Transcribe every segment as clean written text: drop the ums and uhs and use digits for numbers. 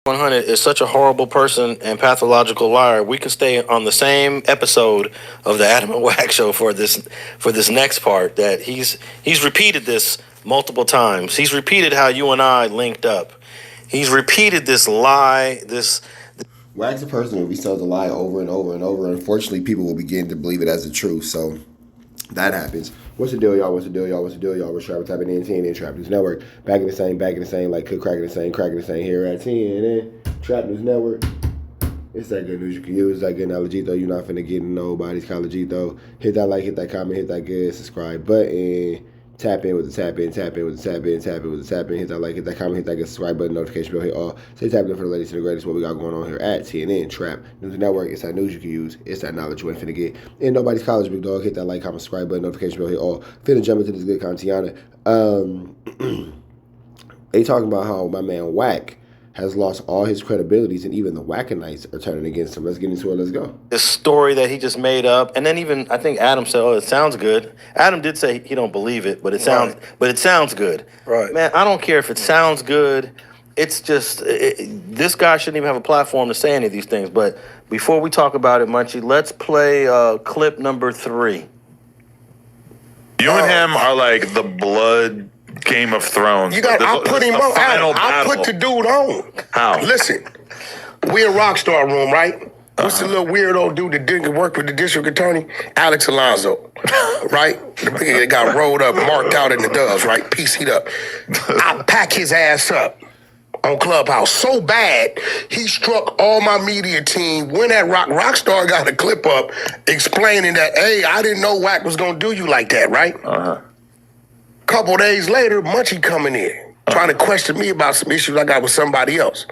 100 is such a horrible person and pathological liar. We can stay on the same episode of the Adam and Wack show for this next part. That he's repeated this multiple times. He's repeated how you and I linked up. He's repeated this lie. Wack's a person who tells a lie over and over and over. Unfortunately, people will begin to believe it as the truth. So that happens. What's the deal, y'all? What's the deal, y'all? What's the deal, y'all? We're Trapper tapping in TNN Trap News Network. Back in the same, like cook cracking the same here at TNN Trap News Network. It's that good news you can use. It's that good knowledge, though. You're not finna get nobody's college, though. Hit that like, hit that comment, hit that good subscribe button. Tap in with the tap in, tap in with the tap in, tap in with the tap in. Hit that like, hit that comment, hit that good subscribe button, notification bell, hit all. Stay tapping in for the latest and the greatest. What we got going on here at TNN Trap News Network. It's that news you can use. It's that knowledge you ain't finna get in nobody's college, big dog. Hit that like, comment, subscribe button, notification bell, hit all. Finna jump into this good content. They talking about how my man Wack has lost all his credibilities, and even the Wackanites are turning against him. Let's get into it. Let's go. This story that he just made up, and then even I think Adam said, "Oh, it sounds good." Adam did say he don't believe it, but it sounds good. Right, man. I don't care if it sounds good. It's just this guy shouldn't even have a platform to say any of these things. But before we talk about it, Munchie, let's play clip number 3. You and him are like the blood Game of Thrones. I'll put him on. I'll put the dude on. How? Listen, we in Rockstar Room, right? What's the little weirdo dude that didn't work with the district attorney? Alex Alonso, right? The nigga that got rolled up, marked out in the doves, right? PC'd up. I pack his ass up on Clubhouse so bad, he struck all my media team. When that Rockstar got a clip up explaining that, hey, I didn't know Wack was going to do you like that, right? Couple days later, Munchie coming in, trying to question me about some issues I got with somebody else.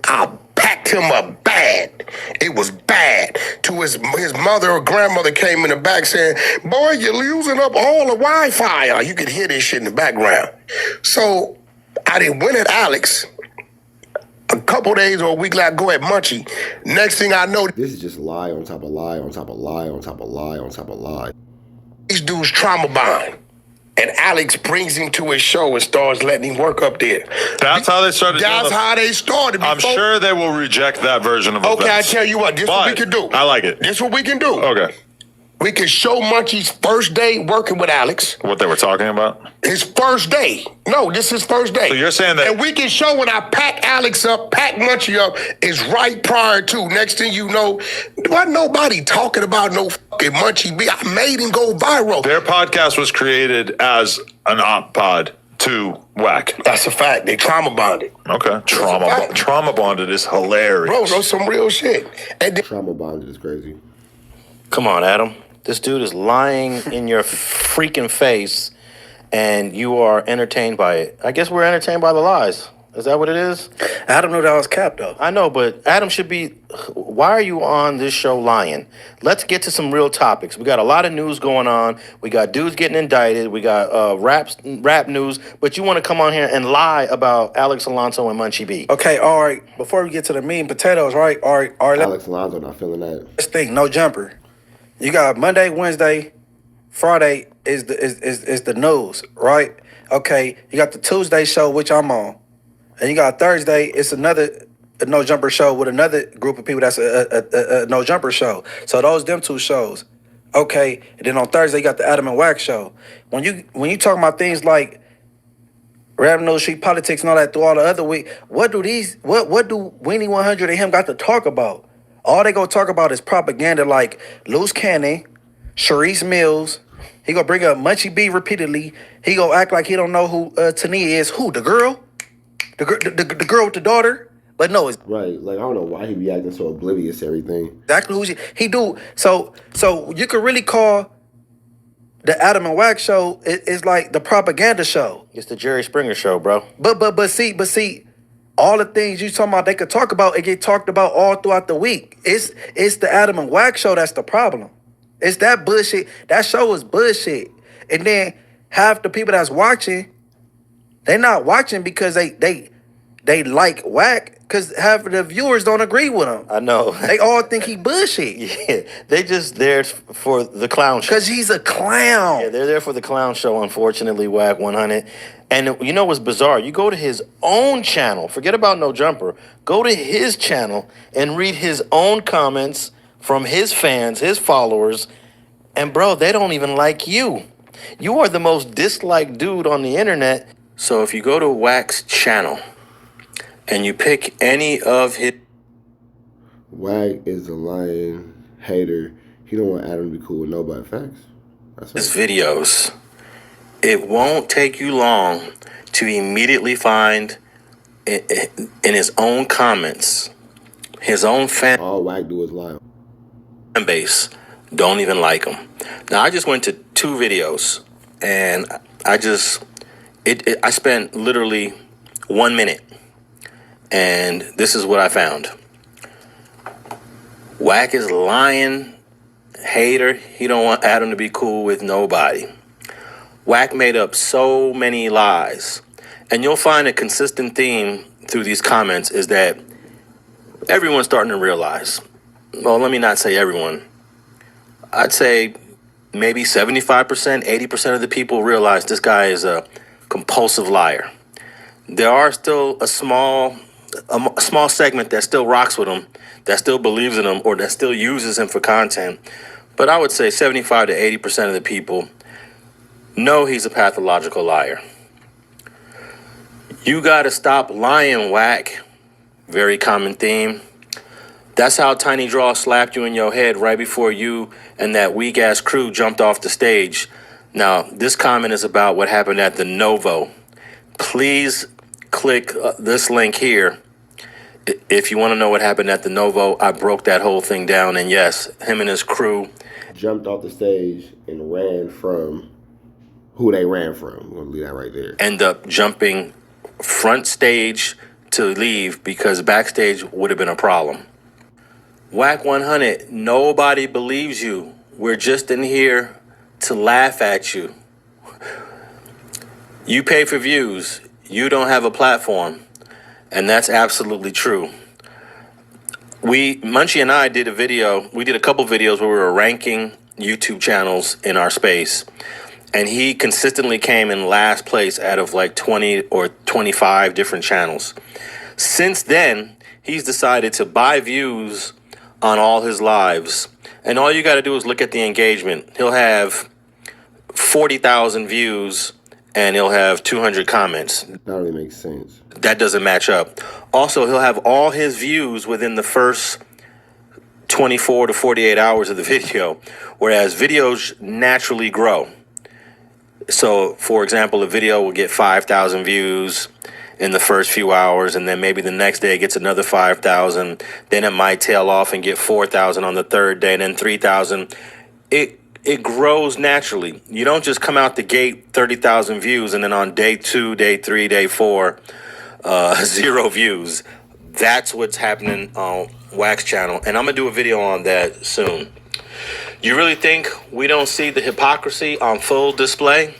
I packed him up bad. It was bad. To his mother or grandmother came in the back saying, boy, you're using up all the Wi-Fi. You could hear this shit in the background. So I didn't win at Alex. A couple days or a week later, I go at Munchie. Next thing I know, this is just lie on top of lie on top of lie on top of lie on top of lie. These dudes trauma bond. And Alex brings him to his show and starts letting him work up there. That's how they started. That's how they started. I'm sure they will reject that version of events. Okay, I tell you what. This is what we can do. I like it. This is what we can do. Okay. We can show Munchie's first day working with Alex. What they were talking about? His first day. No, this is his first day. So you're saying that... And we can show when I pack Alex up, pack Munchie up, is right prior to. Next thing you know, wasn't nobody talking about no fucking Munchie B. I made him go viral. Their podcast was created as an op pod to Wack. That's a fact. They trauma bonded. Okay. Trauma bonded is hilarious. Bro, some real shit. And trauma bonded is crazy. Come on, Adam. This dude is lying in your freaking face, and you are entertained by it. I guess we're entertained by the lies. Is that what it is? Adam knew that was cap, though. I know, but Adam should be... Why are you on this show lying? Let's get to some real topics. We got a lot of news going on. We got dudes getting indicted. We got rap news. But you want to come on here and lie about Alex Alonso and Munchie B. Okay, all right. Before we get to the meat and potatoes, right? All right. Alex Alonso not feeling that. Let's think. No jumper. You got Monday, Wednesday, Friday is the news, right? Okay, you got the Tuesday show, which I'm on. And you got Thursday, it's another no jumper show with another group of people that's a no jumper show. So those them 2 shows. Okay, and then on Thursday you got the Adam and Wack show. When you talking about things like Revenue Street politics and all that through all the other week, what do Weenie 100 and him got to talk about? All they gonna talk about is propaganda like Loose Cannon, Sharice Mills. He gonna bring up Munchie B repeatedly. He gonna act like he don't know who Tania is. Who, the girl? The girl with the daughter? But no, it's... Right, like I don't know why he be acting so oblivious to everything. Exactly who he do. So you could really call the Adam and Wack show is like the propaganda show. It's the Jerry Springer show, bro. But see, all the things you talking about, they could talk about, it get talked about all throughout the week. It's the Adam and Wack show that's the problem. It's that bullshit. That show is bullshit. And then half the people that's watching, they're not watching because they they like Wack because half of the viewers don't agree with him. I know. They all think he bullshit Yeah, they just there for the clown show. because he's a clown. Yeah, they're there for the clown show, unfortunately, Wack 100. And you know what's bizarre? You go to his own channel, forget about No Jumper, go to his channel and read his own comments from his fans, his followers, and bro, they don't even like you. You are the most disliked dude on the internet. So if you go to Wack's channel and you pick any of his Wack is a lying hater. He don't want Adam to be cool with nobody. Facts. That's his right. videos, it won't take you long to immediately find in his own comments, his own fan All Wack do is lie. base don't even like him. Now I just went to 2 videos and I spent literally 1 minute and this is what I found. Wack is lying hater. He don't want Adam to be cool with nobody. Wack made up so many lies. And you'll find a consistent theme through these comments is that everyone's starting to realize, well, let me not say everyone. I'd say maybe 75%, 80% of the people realize this guy is a compulsive liar. There are still a small segment that still rocks with him, that still believes in him, or that still uses him for content. But I would say 75 to 80% of the people know he's a pathological liar. You gotta stop lying, Wack. Very common theme. That's how Tiny Draw slapped you in your head right before you and that weak-ass crew jumped off the stage. Now, this comment is about what happened at the Novo. Please click this link here. If you want to know what happened at the Novo, I broke that whole thing down. And yes, him and his crew Jumped off the stage and ran from who they ran from. I'm going to leave that right there. end up jumping front stage to leave because backstage would have been a problem. Wack 100, nobody believes you. We're just in here to laugh at you. You pay for views. You don't have a platform. And that's absolutely true. Munchie and I did a video. We did a couple videos where we were ranking YouTube channels in our space. And he consistently came in last place out of like 20 or 25 different channels. Since then, he's decided to buy views on all his lives. And all you got to do is look at the engagement. He'll have 40,000 views and he'll have 200 comments. That really makes sense. That doesn't match up. Also, he'll have all his views within the first 24 to 48 hours of the video, whereas videos naturally grow. So, for example, a video will get 5,000 views in the first few hours, and then maybe the next day it gets another 5,000. Then it might tail off and get 4,000 on the third day, and then 3,000. It grows naturally. You don't just come out the gate 30,000 views, and then on day 2, day 3, day 4, 0 views. That's what's happening on Wack's channel, and I'm gonna do a video on that soon. You really think we don't see the hypocrisy on full display?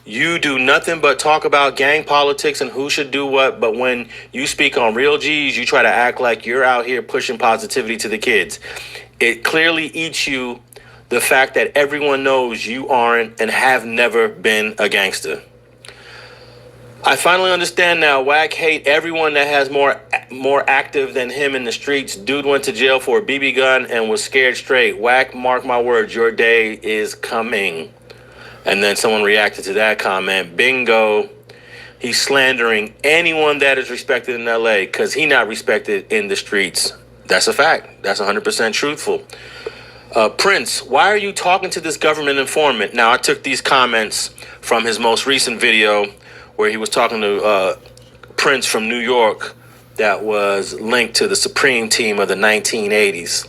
You do nothing but talk about gang politics and who should do what, but when you speak on real G's, you try to act like you're out here pushing positivity to the kids. It clearly eats you the fact that everyone knows you aren't and have never been a gangster. I finally understand now. Wack hate everyone that has more active than him in the streets. Dude went to jail for a BB gun and was scared straight. Wack, mark my words, your day is coming. And then someone reacted to that comment. Bingo. He's slandering anyone that is respected in LA because he not respected in the streets. That's a fact. That's 100% truthful. Prince, why are you talking to this government informant? Now, I took these comments from his most recent video where he was talking to Prince from New York that was linked to the Supreme Team of the 1980s.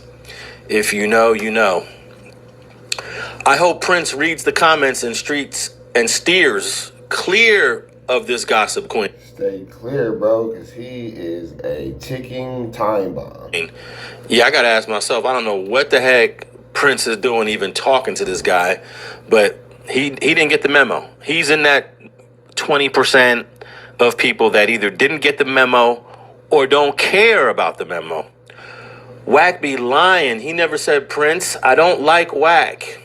If you know, you know. I hope Prince reads the comments and steers clear of this gossip queen. Stay clear, bro, because he is a ticking time bomb. Yeah, I gotta ask myself, I don't know what the heck Prince is doing even talking to this guy, but he didn't get the memo. He's in that 20% of people that either didn't get the memo or don't care about the memo. Wack be lying. He never said, Prince, I don't like Wack.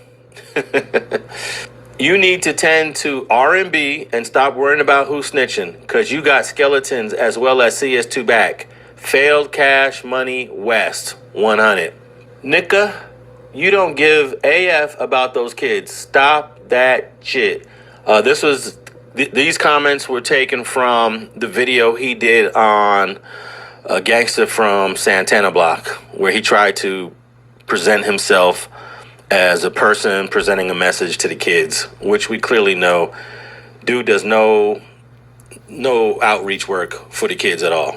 You need to tend to R&B and stop worrying about who's snitching, because you got skeletons as well as CS2 back. Failed Cash Money West 100. Nika, you don't give AF about those kids. Stop that shit. These comments were taken from the video he did on a gangster from Santana Block, where he tried to present himself as a person presenting a message to the kids, which we clearly know dude does no outreach work for the kids at all.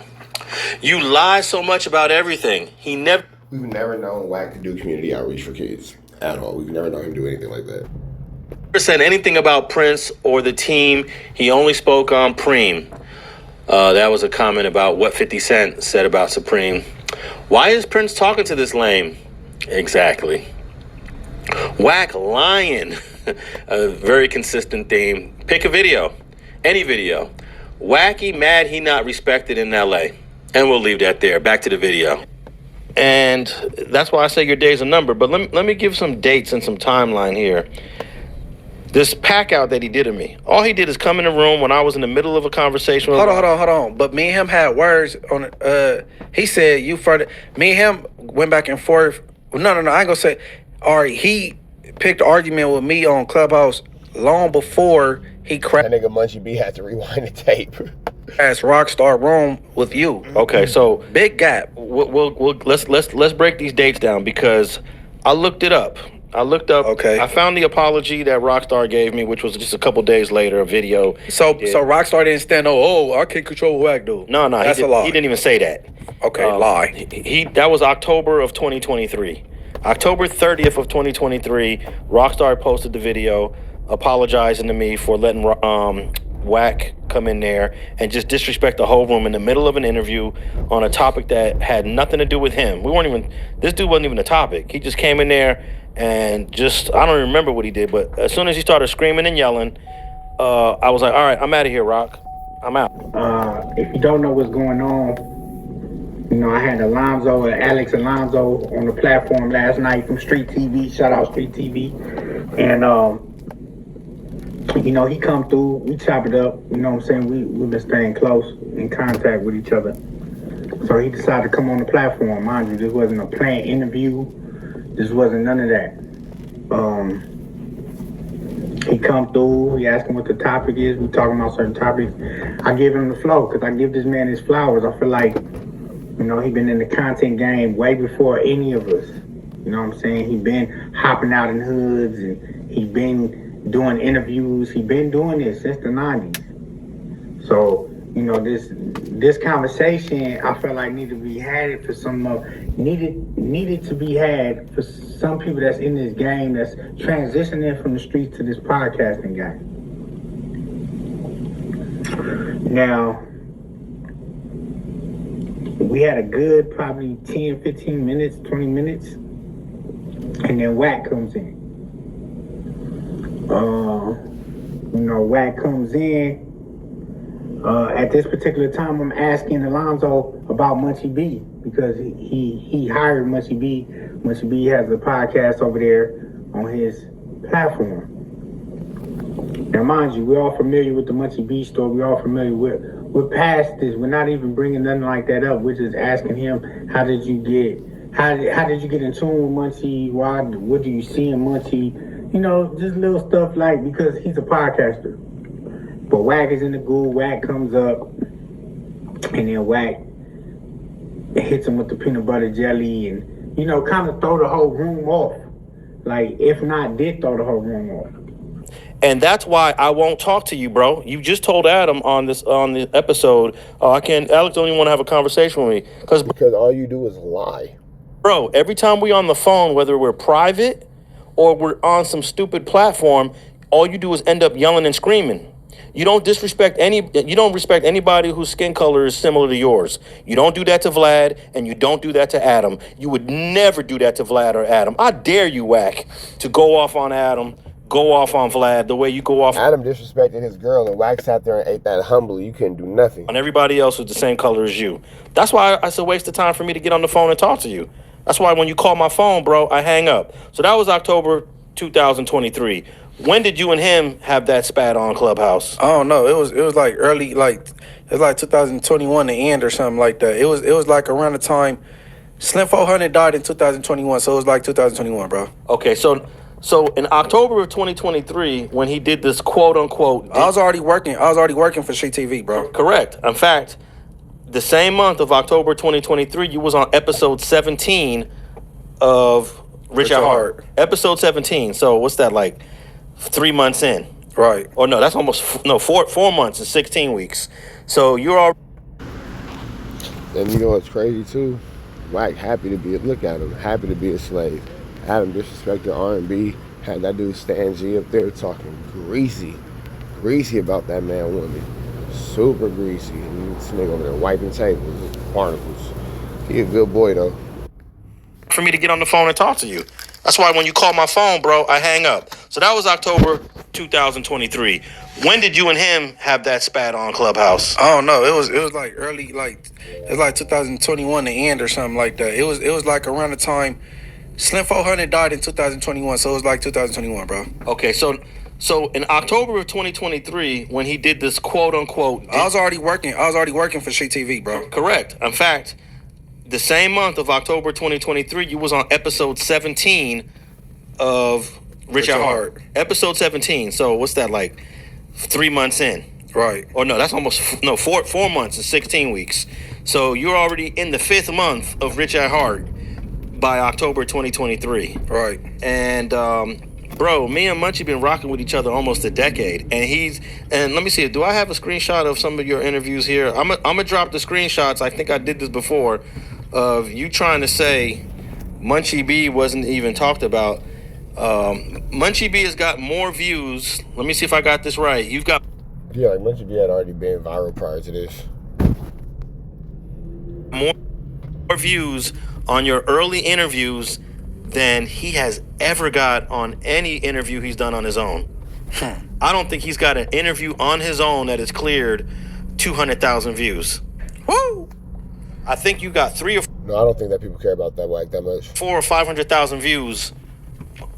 You lie so much about everything. We've never known Wack to do community outreach for kids at all. We've never known him do anything like that. Never said anything about Prince or the team. He only spoke on Preem. That was a comment about what 50 Cent said about Supreme. Why is Prince talking to this lame? Exactly. Wack lying. A very consistent theme. Pick a video. Any video. Wacky mad he not respected in LA. And we'll leave that there. Back to the video. And that's why I say your day's a number. But let me give some dates and some timeline here. This pack out that he did to me. All he did is come in the room when I was in the middle of a conversation with Hold on. But me and him had words on it. He said you further. Me and him went back and forth. No. I ain't gonna say. All right, he picked an argument with me on Clubhouse long before he crashed. That nigga Munchie B had to rewind the tape. As Rockstar Room with you. Okay, so big gap. Let's break these dates down, because I looked it up. Okay. I found the apology that Rockstar gave me, which was just a couple days later, a video. So Rockstar didn't stand I can't control what Wack do. No, that's a lie. He didn't even say that. Okay, lie. That was October of 2023. October 30th of 2023, Rockstar posted the video apologizing to me for letting Wack come in there and just disrespect the whole room in the middle of an interview on a topic that had nothing to do with him. This dude wasn't even a topic. He just came in there and I don't remember what he did, but as soon as he started screaming and yelling, I was like, all right, I'm out of here, Rock. I'm out. If you don't know what's going on, I had Alex Alonzo on the platform last night from Street TV. Shout out Street TV. And, he come through, we chop it up, you know what I'm saying? We've been staying close in contact with each other. So he decided to come on the platform. Mind you, this wasn't a planned interview. This wasn't none of that. He come through, he asked him what the topic is. We talking about certain topics. I give him the flow, because I give this man his flowers. I feel like, he been in the content game way before any of us. You know what I'm saying? He been hopping out in hoods, and he been doing interviews. He been doing this since the 90s. So, this conversation, I felt like needed to be had for some needed to be had for some people that's in this game, that's transitioning from the streets to this podcasting game. Now, we had a good probably 10, 15 minutes, 20 minutes, and then Wack comes in. Wack comes in. At this particular time, I'm asking Alonzo about Munchie B, because he hired Munchie B. Munchie B has a podcast over there on his platform. Now, mind you, we're all familiar with the Munchie B story. We're all familiar we're past this. We're not even bringing nothing like that up. We're just asking him, how did you get in tune with Munchie? What do you see in Munchie? Just little stuff because he's a podcaster. But Wack is in the goo. Wack comes up, and then Wack hits him with the peanut butter jelly, and kind of throw the whole room off. If not, did throw the whole room off. And that's why I won't talk to you, bro. You just told Adam on the episode, Alex don't even want to have a conversation with me. Because all you do is lie. Bro, every time we on the phone, whether we're private or we're on some stupid platform, all you do is end up yelling and screaming. You don't respect anybody whose skin color is similar to yours. You don't do that to Vlad, and you don't do that to Adam. You would never do that to Vlad or Adam. I dare you, Wack, to go off on Adam, go off on Vlad the way you go off Adam disrespected his girl, and Wack sat there and ate that humbly. You couldn't do nothing. on everybody else who's the same color as you. That's why it's a waste of time for me to get on the phone and talk to you. That's why when you call my phone, bro, I hang up. So that was October 2023. When did you and him have that spat on Clubhouse? I don't know. It was like early, like it was like 2021, the end or something like that. It was like around the time Slim 400 died in 2021, so it was like 2021, bro. Okay, so in October of 2023, when he did this quote unquote, I was already working for Street TV, bro. correct. In fact, the same month of October 2023, you was on episode 17 of Rich at Heart. Episode 17. So what's that, like 3 months in? Right. Or no, that's almost 4 months and 16 weeks. So you're all. And you know what's crazy too? Wack happy to be, look at him, happy to be a slave. Adam disrespected R&B, had that dude Stan G up there talking greasy about that man woman. Super greasy. And this nigga over there wiping tables with barnacles. He a good boy though. For me to get on the phone and talk to you. That's why when you call my phone, bro, I hang up. So that was October 2023. When did you and him have that spat on Clubhouse? I don't know. It was like early, like it was like 2021, the end or something like that. It was like around the time Slim 400 died in 2021, so it was like 2021, bro. Okay, so in October of 2023, when he did this quote unquote, I was already working for Street TV, bro. correct. In fact, the same month of October 2023, you was on episode 17 of Rich at Heart. Episode 17. So what's that, like 3 months in? Right. Or no, that's almost 4 months and 16 weeks. So you're already in the 5th month of Rich at Heart by October 2023. Right. And bro, me and Munchie been rocking with each other almost a decade. And let me see, do I have a screenshot of some of your interviews here? I'm gonna drop the screenshots. I think I did this before, of you trying to say Munchie B wasn't even talked about. Munchie B has got more views. Let me see if I got this right. You've got Yeah, like Munchie B had already been viral prior to this. more views on your early interviews than he has ever got on any interview he's done on his own. I don't think he's got an interview on his own that has cleared 200,000 views. Woo! I think you got No, I don't think that people care about that Wack that much. 400,000 or 500,000 views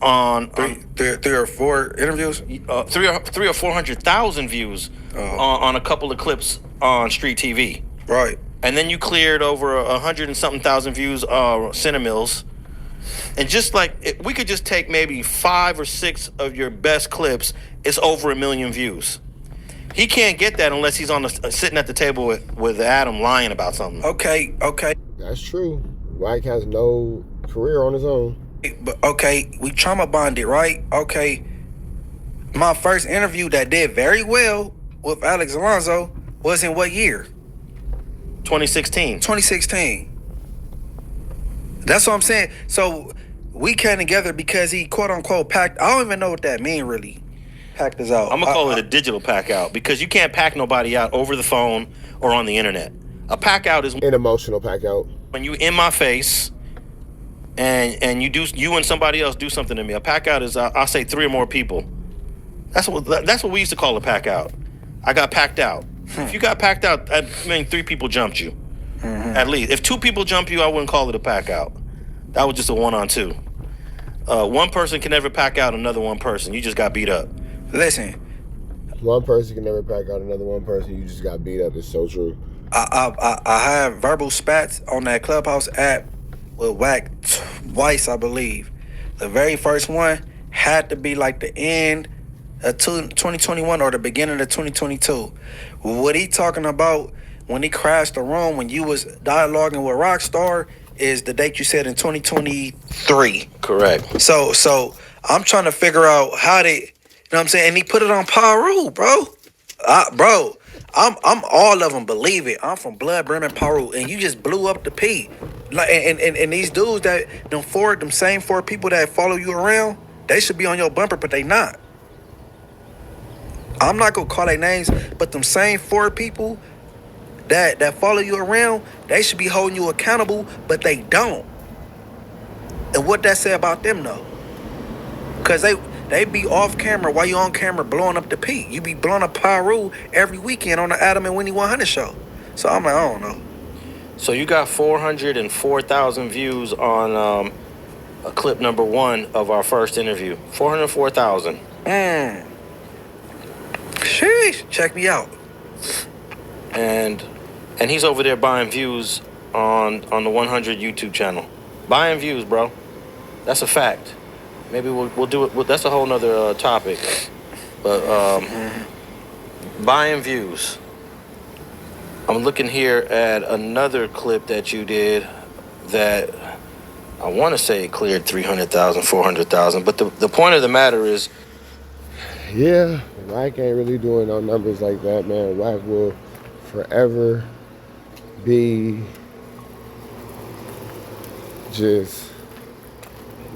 on Three or four interviews. 300,000 or 400,000 views on a couple of clips on Street TV. Right. And then you cleared over 100 and something thousand views Cinemills. And just like, we could just take maybe 5 or 6 of your best clips, it's over 1 million views. He can't get that unless he's on sitting at the table with Adam lying about something. Okay. That's true. Wack has no career on his own. But okay, we trauma bonded, right? Okay. My first interview that did very well with Alex Alonso was in what year? 2016. 2016. That's what I'm saying. So we came together because he quote unquote packed. I don't even know what that mean really. Packed us out. I'm gonna call it a digital pack out, because you can't pack nobody out over the phone or on the internet. A pack out is An emotional pack out. when you in my face and you and somebody else do something to me. A pack out is I'll say 3 or more people. That's what we used to call a pack out. I got packed out. If you got packed out, I mean 3 people jumped you. At least. If 2 people jump you, I wouldn't call it a pack out. That was just a 1-on-2. One person can never pack out another one person. You just got beat up. Listen, One person can never pack out another one person. You just got beat up. It's so true. I have verbal spats on that Clubhouse app with Wack twice, I believe. The very first one had to be like the end of 2021 or the beginning of 2022. What he talking about when he crashed the room when you was dialoguing with Rockstar is the date you said in 2023. Correct. So I'm trying to figure out how they, you know what I'm saying? And he put it on Paru, bro. I'm all of them, believe it. I'm from Blood, Brim, and Paru, and you just blew up the P. Like, and these dudes that them same 4 people that follow you around, they should be on your bumper, but they not. I'm not gonna call their names, but them same 4 people that follow you around, they should be holding you accountable, but they don't. And what that say about them though? Cause They be off camera while you on camera blowing up the peak. You be blowing up Pyru every weekend on the Adam and Winnie 100 show. So I'm like, I don't know. So you got 404,000 views on a clip number 1 of our first interview. 404,000. Sheesh, check me out. And he's over there buying views on the 100 YouTube channel. Buying views, bro. That's a fact. Maybe we'll do it. That's a whole nother topic. But buying views. I'm looking here at another clip that you did that I want to say it cleared 300,000, 400,000. But the point of the matter is, Yeah, Wack ain't really doing no numbers like that, man. Wack will forever be just,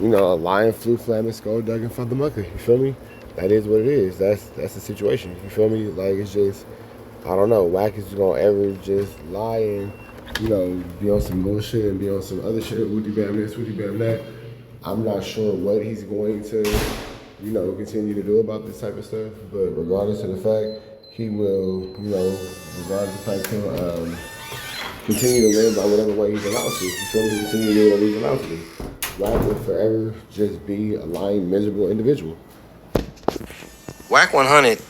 a lion flew flat and skull dug and fuck the mucker. You feel me? That is what it is. That's the situation. You feel me? Like, it's just, I don't know. Wack is gonna ever just lie and, be on some bullshit and be on some other shit. Woody bam this, woody bam that. I'm not sure what he's going to, continue to do about this type of stuff. But regardless of the fact, he will, regardless of the fact, he'll continue to live by whatever way he's allowed to. He's going to continue to do whatever he's allowed to do. Wack will forever just be a lying, miserable individual. Wack 100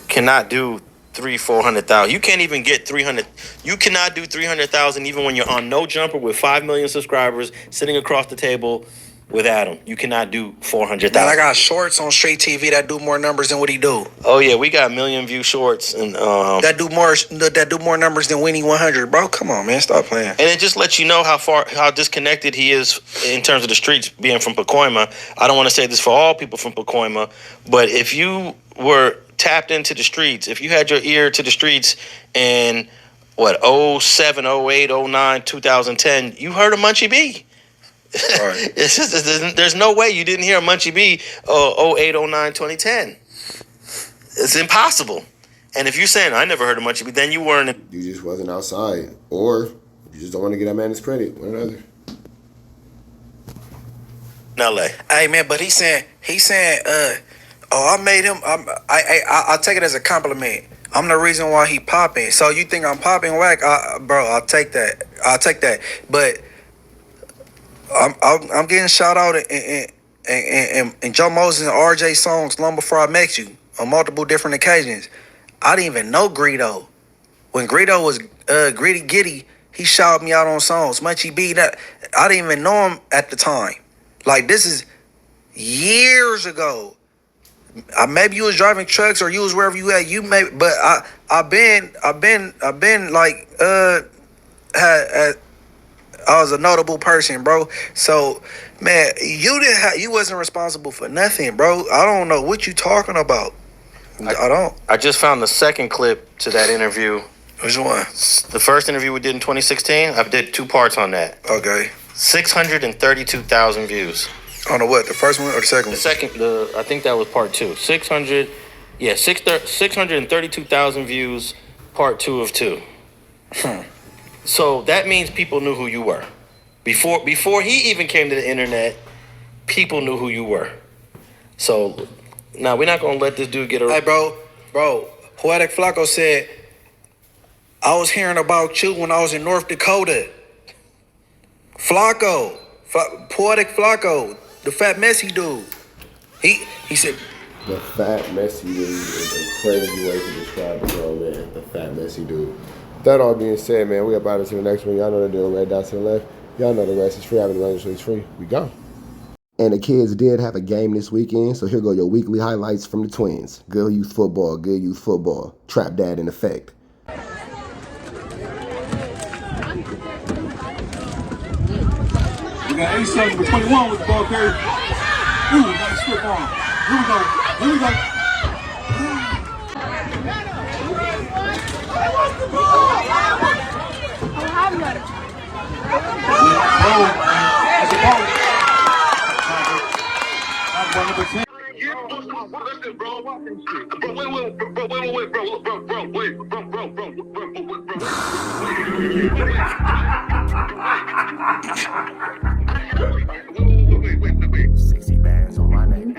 cannot do 400,000. You can't even get 300. You cannot do 300,000 even when you're on No Jumper with 5 million subscribers, sitting across the table with Adam. You cannot do 400,000. Man, I got shorts on Straight TV that do more numbers than what he do. Oh yeah, we got million view shorts and that do more numbers than Winnie 100, bro. Come on, man, stop playing. And it just lets you know how disconnected he is in terms of the streets, being from Pacoima. I don't want to say this for all people from Pacoima, but if you were tapped into the streets, if you had your ear to the streets in 07, 08, 09, 2010, you heard of Munchie B. Right. It's just, there's no way you didn't hear Munchie B 08, 09, 2010. It's impossible. And if you're saying, I never heard of Munchie B, then you weren't. You just wasn't outside. Or you just don't want to get that man his credit. One or the other. LA. Hey, man, but he's saying, I made him, I take it as a compliment. I'm the reason why he popping. So you think I'm popping, Wack? Bro, I'll take that. But I'm getting shout out in Joe Moses and RJ songs long before I met you on multiple different occasions. I didn't even know Greedo. When Greedo was Gritty Giddy, he shouted me out on songs. Munchie B, that I didn't even know him at the time. Like, this is years ago. Maybe you was driving trucks or you was wherever you at. You may, but I've been like I was a notable person, bro. So, man, you wasn't responsible for nothing, bro. I don't know what you talking about. I don't. I just found the second clip to that interview. Which one? The first interview we did in 2016. I did 2 parts on that. Okay. 632,000 views. On the what? The first one or the second one? The second, I think that was part 2. 632,000 views, part 2 of 2. So that means people knew who you were. Before he even came to the internet, people knew who you were. So now we're not gonna let this dude get a. Hey, bro, Poetic Flacco said, I was hearing about you when I was in North Dakota. Flacco, Poetic Flacco, the fat messy dude. He said. The fat messy dude is a crazy way to describe the grown man. The fat messy dude. That all being said, man, we about to the next one. Y'all know the deal. Red dot to the left. Y'all know the rest. It's free. Having the language is free. We go. And the kids did have a game this weekend, so here go your weekly highlights from the Twins. Good youth football. Trap dad in effect. We got 8 seconds for 21 with the ball carrier. Ooh, got the strip on. Here we go. Wait. 60 bands on my name.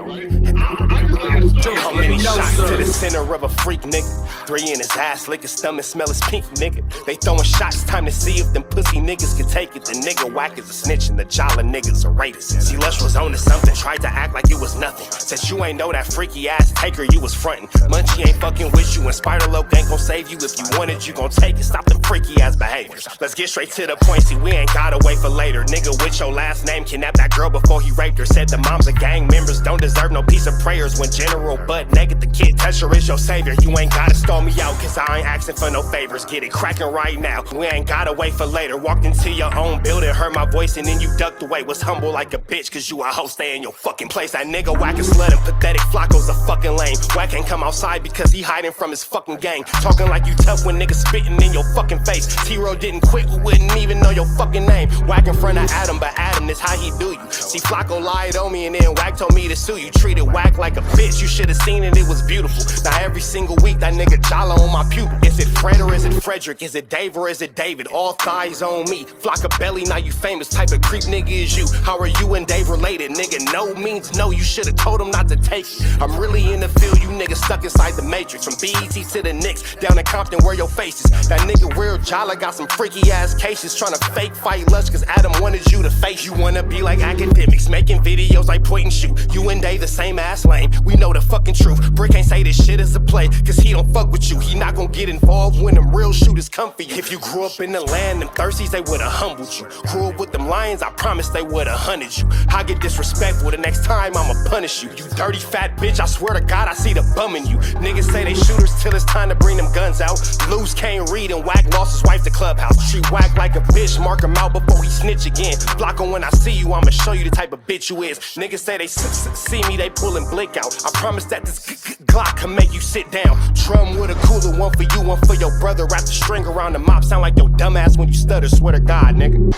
How many shots to the center of a freak, nigga? 3 in his ass, lick his stomach, smell his pink, nigga. They throwing shots, time to see if them pussy niggas can take it. The nigga Wack is a snitch and the Jala niggas are rapists. See, Lush was on to something, tried to act like it was nothing. Said you ain't know that freaky ass taker you was frontin'. Munchie ain't fucking with you and Spider-Loc ain't gon' save you. If you want it, you gon' take it. Stop them freaky ass behaviors. Let's get straight to the point, see, we ain't gotta wait for later. Nigga with your last name kidnapped that girl before he raped her. Said the moms of gang members don't deserve no piece of prayers. When General Butt naked, the kid Tesher is your savior. You ain't gotta stall me out, cause I ain't asking for no favors. Get it cracking right now, we ain't gotta wait for later. Walked into your own building, heard my voice, and then you ducked away. Was humble like a bitch, cause you a hoe, stay in your fucking place. That nigga Wack is slut and pathetic, Flacco's a fucking lame. Wack ain't come outside because he hiding from his fucking gang. Talking like you tough when niggas spitting in your fucking face. T-Row didn't quit, we wouldn't even know your fucking name. Wack in front of Adam, but Adam is how he do you. See, Flacco lied on me and then Wack told me to sue you. Treated Wack like a bitch, you should've seen it, it was beautiful. Now every single week, that nigga Jala on my pupil. Is it Fred or is it Frederick? Is it Dave or is it David? All thighs on me. Flock a belly, now you famous. Type of creep nigga is you. How are you and Dave related? Nigga, no means no. You should've told him not to take it. I'm really in the field, you niggas stuck inside the matrix. From BET to the Knicks, down in Compton where your face is. That nigga real Jala got some freaky ass cases. Tryna fake fight Lush cause Adam wanted you to face. You wanna be like academics, making videos like point and shoot. You and Dave the same ass lane. We know the fucking truth. Brick ain't say this shit is a play, cause he don't fuck with you. He not gon' get involved when them real shooters come for you. If you grew up in the land, them thirsties, they would've humbled you. Grew up with them lions, I promise they would've hunted you. I get disrespectful, the next time I'ma punish you. You dirty fat bitch, I swear to God I see the bum in you. Niggas say they shooters till it's time to bring them guns out. Loose can't read and Wack lost his wife to Clubhouse. Treat Wack like a bitch, mark him out before he snitch again. Flacco, when I see you, I'ma show you the type of bitch you is. Niggas say they see me, they pullin' blick out. I promise that this Glock can make you sit down. Drum with a cooler, one for you, one for your brother. Wrap the string around the mop, sound like your dumbass when you stutter. Swear to God, nigga.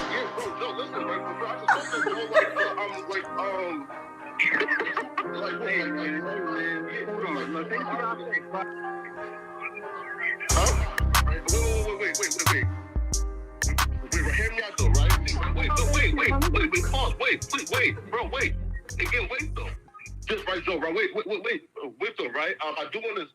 Hear me out though, right? Wait, bro, wait. Again, wait though. Just right though, right? Wait though, right? I do want to